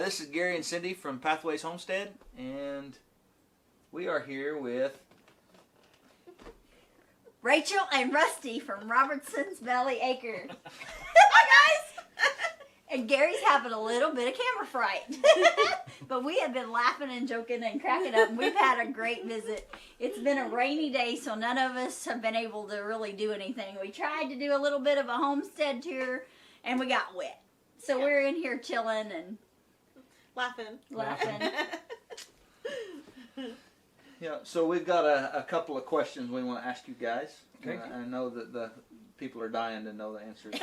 This is Gary and Cindy from Pathways Homestead, and we are here with Rachel and Rusty from Robertson's sBellyAcres. Hi guys! And Gary's having a little bit of camera fright. But we have been laughing and joking and cracking up, and we've had a great visit. It's been a rainy day, so none of us have been able to really do anything. We tried to do a little bit of a homestead tour, and we got wet. So we're in here chilling and laughing. Yeah, so we've got a couple of questions we want to ask you guys. Okay. I know that the people are dying to know the answers.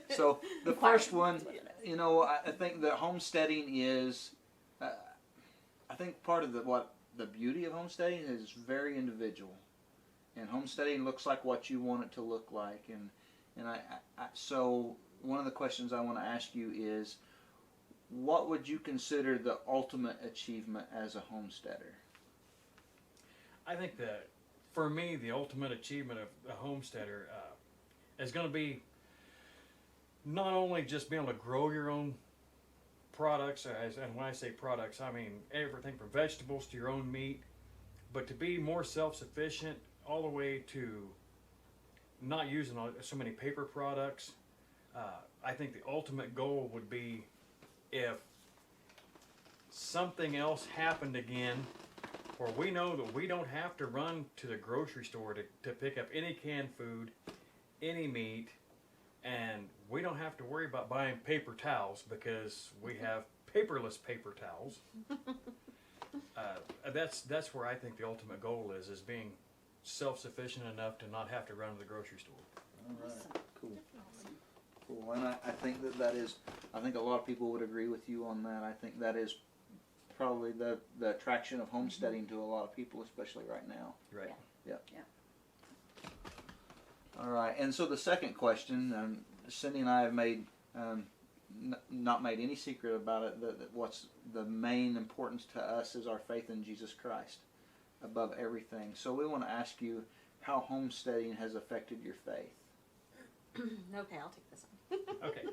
So the first one, I think that homesteading is, I think part of the beauty of homesteading is very individual, and homesteading looks like what you want it to look like, and so one of the questions I want to ask you is, what would you consider the ultimate achievement as a homesteader? I think that for me, the ultimate achievement of a homesteader is going to be not only just being able to grow your own products, and when I say products, I mean everything from vegetables to your own meat, but to be more self-sufficient all the way to not using so many paper products. I think the ultimate goal would be if something else happened again, or we know that we don't have to run to the grocery store to pick up any canned food, any meat, and we don't have to worry about buying paper towels because we have paperless paper towels. That's where I think the ultimate goal is being self-sufficient enough to not have to run to the grocery store. All right, cool. Cool, and I think that is, I think a lot of people would agree with you on that. I think that is probably the attraction of homesteading to a lot of people, especially right now. Right. Yeah. All right, and so the second question, Cindy and I have made, not made any secret about it, that what's the main importance to us is our faith in Jesus Christ above everything. So we want to ask you how homesteading has affected your faith. Okay, I'll take this one. Okay.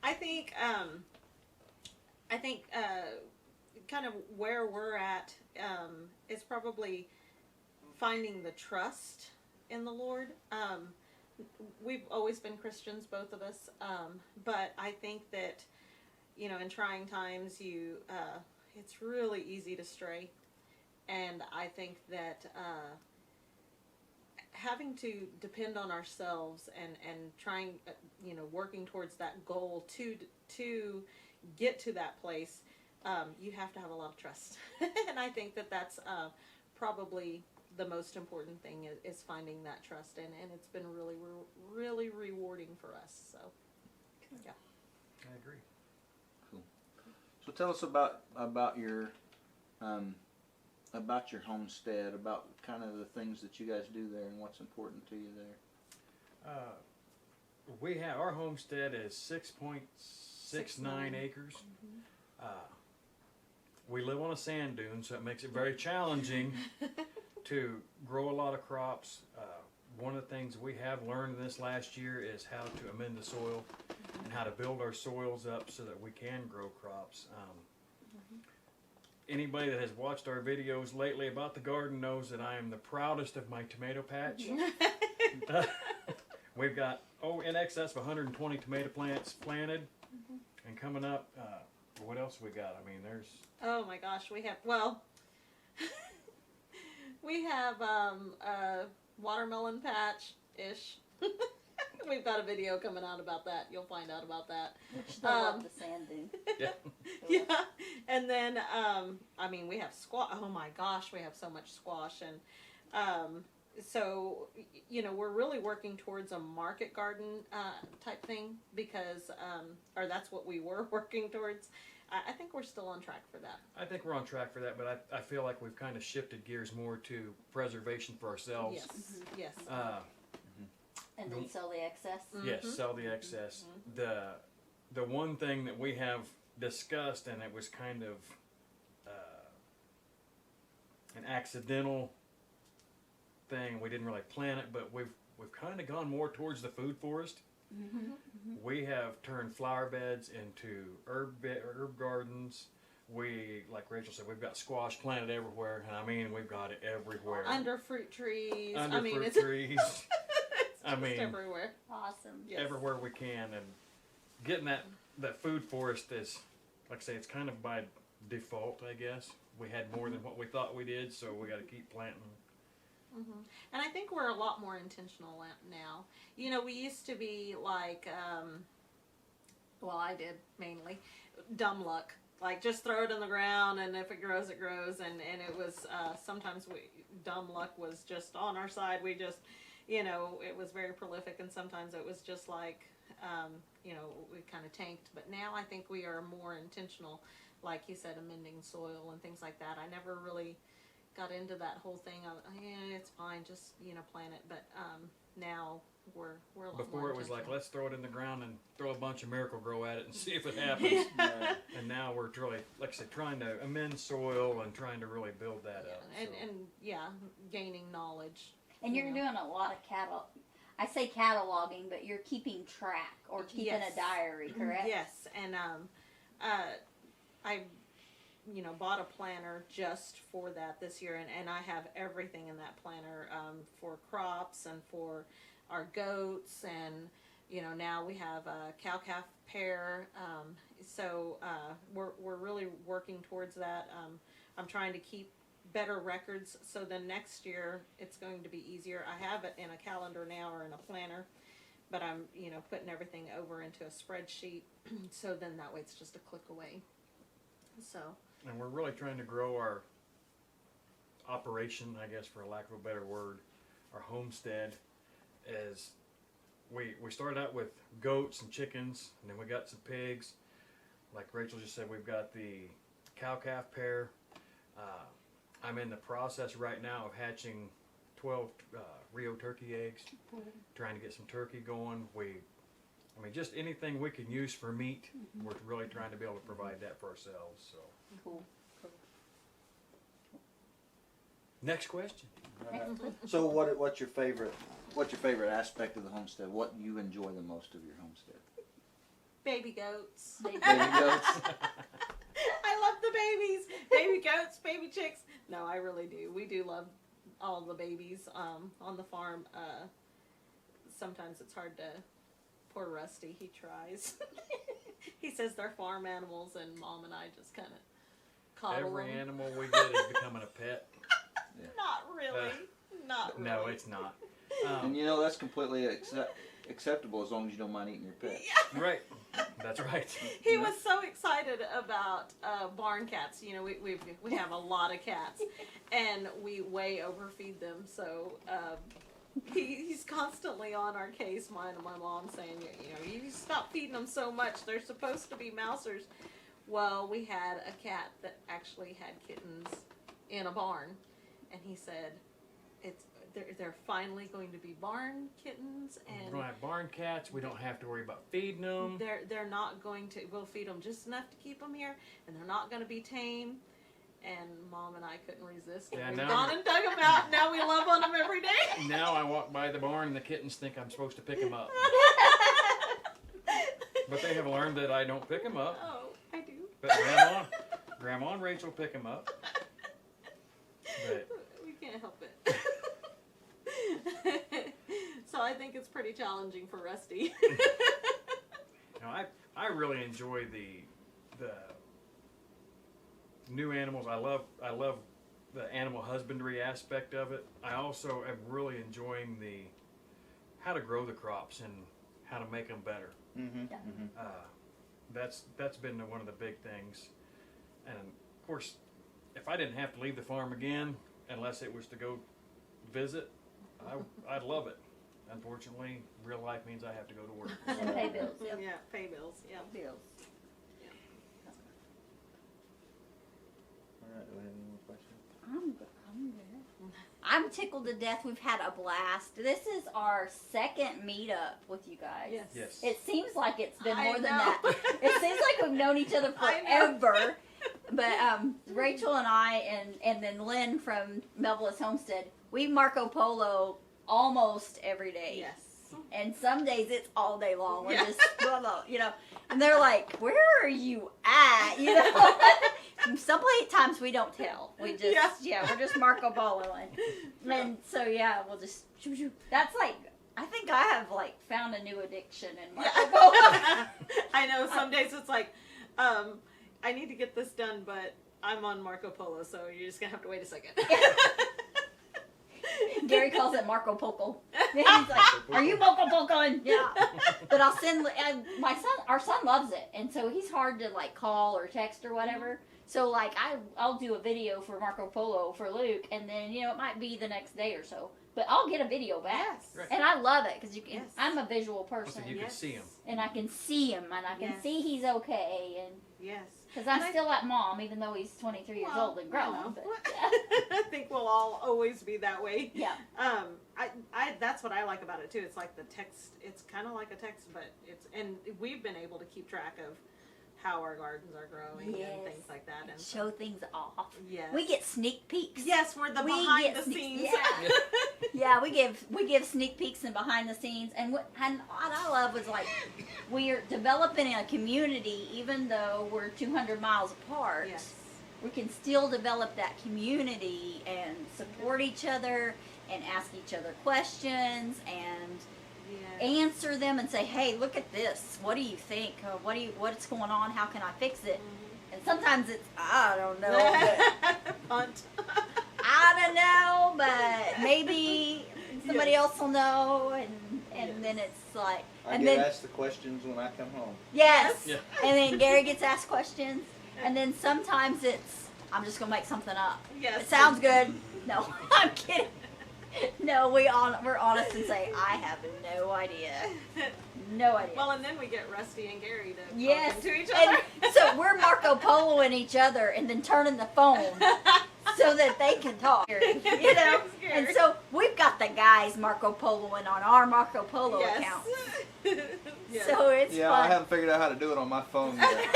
I think kind of where we're at is probably finding the trust in the Lord. We've always been Christians, both of us, but I think that in trying times it's really easy to stray, and I think that having to depend on ourselves and trying, working towards that goal to get to that place, you have to have a lot of trust. And I think that that's probably the most important thing is finding that trust, and it's been really, really rewarding for us. So, yeah. I agree. Cool. So tell us about your homestead, about kind of the things that you guys do there and what's important to you there. We have, our homestead is 6.69 acres. We live on a sand dune, so it makes it very challenging to grow a lot of crops. One of the things we have learned this last year is how to amend the soil and how to build our soils up so that we can grow crops. Anybody that has watched our videos lately about the garden knows that I am the proudest of my tomato patch. We've got in excess of 120 tomato plants planted, and coming up, what else we got? I mean, there's... Oh my gosh, we have a watermelon patch-ish. We've got a video coming out about that. You'll find out about that. Which I love the sand dune. Yeah. And then, we have squash. Oh my gosh, we have so much squash. And so, we're really working towards a market garden type thing because, or that's what we were working towards. I think we're still on track for that. I think we're on track for that, but I feel like we've kind of shifted gears more to preservation for ourselves. Yes. And then sell the excess. Yes, sell the excess. The one thing that we have discussed, and it was kind of an accidental thing. We didn't really plan it, but we've kind of gone more towards the food forest. We have turned flower beds into herb gardens. We, like Rachel said, we've got squash planted everywhere, and I mean, we've got it everywhere. Under fruit trees. Under I mean, fruit it's, trees. it's I just mean, everywhere. Awesome. Yes. everywhere we can, and getting that food forest is, like I say, it's kind of by default, I guess. We had more than what we thought we did, so we got to keep planting. And I think we're a lot more intentional now. You know, we used to be like, well, I did mainly, dumb luck. Like, just throw it in the ground, and if it grows, it grows. And it was, sometimes dumb luck was just on our side. We just, you know, it was very prolific, and sometimes it was just like, you know, we kind of tanked. But now I think we are more intentional, like you said, amending soil and things like that. I never really got into that whole thing of, yeah, it's fine, just, you know, plant it. But now we're a lot Before more it was like, intentional. let's throw it in the ground and throw a bunch of Miracle Grow at it and see if it happens. Right. And now we're really, like I said, trying to amend soil and trying to really build that up. And, so. and yeah, gaining knowledge. And you're you know. doing a lot of I say cataloging, but you're keeping track or keeping Yes. a diary, correct? Yes, and I, you know, bought a planner just for that this year, and I have everything in that planner for crops and for our goats, and you know, now we have a cow-calf pair, so we're really working towards that. I'm trying to keep better records, so then next year it's going to be easier. I have it in a calendar now or in a planner, but I'm, you know, putting everything over into a spreadsheet, so then that way it's just a click away. So. And we're really trying to grow our operation, I guess, for lack of a better word, our homestead. As we started out with goats and chickens, and then we got some pigs. Like Rachel just said, we've got the cow-calf pair. I'm in the process right now of hatching 12 Rio turkey eggs, trying to get some turkey going. I mean, just anything we can use for meat, we're really trying to be able to provide that for ourselves. So, Cool. next question. So what's your favorite aspect of the homestead? What do you enjoy the most of your homestead? Baby goats. Baby goats. I love the babies. Baby goats, baby chicks. No, I really do. We do love all the babies on the farm. Sometimes it's hard to. Poor Rusty, he tries. He says they're farm animals, and Mom and I just kind of coddle Every them. animal we get is becoming a pet. Not really. Not really. No, it's not. And you know, that's completely acceptable as long as you don't mind eating your pet. Right. That's right. He was so excited about barn cats. You know, we have a lot of cats, and we way overfeed them. So he's constantly on our case. Mine and my mom saying, you know, you stop feeding them so much. They're supposed to be mousers. Well, we had a cat that actually had kittens in a barn, and he said, they're finally going to be barn kittens, and We're going to have barn cats. We don't have to worry about feeding them. they're not going to. We'll feed them just enough to keep them here, and they're not going to be tame. And Mom and I couldn't resist. And Yeah, we've now- gone and dug them out. Now we love on them every day. Now I walk by the barn and the kittens think I'm supposed to pick them up. But they have learned that I don't pick them up. Oh, I do. But Grandma and Rachel pick them up. But We can't help it. So I think it's pretty challenging for Rusty. you know, I really enjoy the new animals. I love the animal husbandry aspect of it. I also am really enjoying how to grow the crops and how to make them better. Mm-hmm. That's been one of the big things. And of course, if I didn't have to leave the farm again, unless it was to go visit, I'd love it. Unfortunately, real life means I have to go to work. And pay bills. Yep. Yeah, pay bills. Yeah. Bills. All right, do we have any more questions? I'm good. I'm tickled to death. We've had a blast. This is our second meetup with you guys. Yes. Yes. It seems like it's been I more than know. that. It seems like we've known each other I know. forever. But Rachel and I and then Lynn from Melville's Homestead, we Marco Polo almost every day. Yes. And some days it's all day long. We're Yeah. just, blah, blah, you know. And they're like, where are you at? You know? Some times we don't tell. We just, we're just Marco Poloing. And so, yeah, we'll just, shoo, shoo. That's like, I think I have like found a new addiction in Marco Polo. I know, some days it's like, I need to get this done, but I'm on Marco Polo, so you're just going to have to wait a second. Gary calls it Marco Polo. He's like, are you Marco Poloing? Yeah. But I'll send, our son loves it. And so he's hard to like call or text or whatever. So like I'll do a video for Marco Polo for Luke, and then, you know, it might be the next day or so. But I'll get a video back. Yes. Right. And I love it because Yes. I'm a visual person. So you can see him. And I can see him, and I can Yes. see he's okay. And Yes. because I'm And still at mom, even though he's 23 years old and grown. you know. But, I think we'll all always be that way. yeah. I that's what I like about it too. It's like the text. It's kind of like a text, but and we've been able to keep track of how our gardens are growing Yes. and things like that. And Show things off. yes, We get sneak peeks. yes, we're the We behind get the sneak- scenes. yeah. Yeah, we give sneak peeks and behind the scenes, and what I love was like we're developing a community, even though we're 200 miles apart. Yes. We can still develop that community and support each other and ask each other questions and Yes. answer them and say, "Hey, look at this. What do you think? What's going on? How can I fix it?" And sometimes it's I don't know. But Punt. I don't know, but maybe somebody Yes. else will know, and Yes. then it's like, I and get then asked the questions when I come home. yes, Yeah. and then Gary gets asked questions, and then sometimes it's I'm just gonna make something up. Yes. It sounds good. No, I'm kidding. No, we're honest and say I have no idea, no idea. Well, and then we get Rusty and Gary to Yes, talk to each and other. so we're Marco Poloing each other, and then turning the phone so that they can talk. You know, and so we've got the guys Marco Poloing on our Marco Polo yes. account. Yes. So it's Yeah, fun. I haven't figured out how to do it on my phone yet.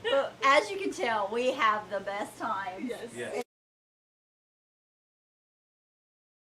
But as you can tell, we have the best time. Yes. Yes.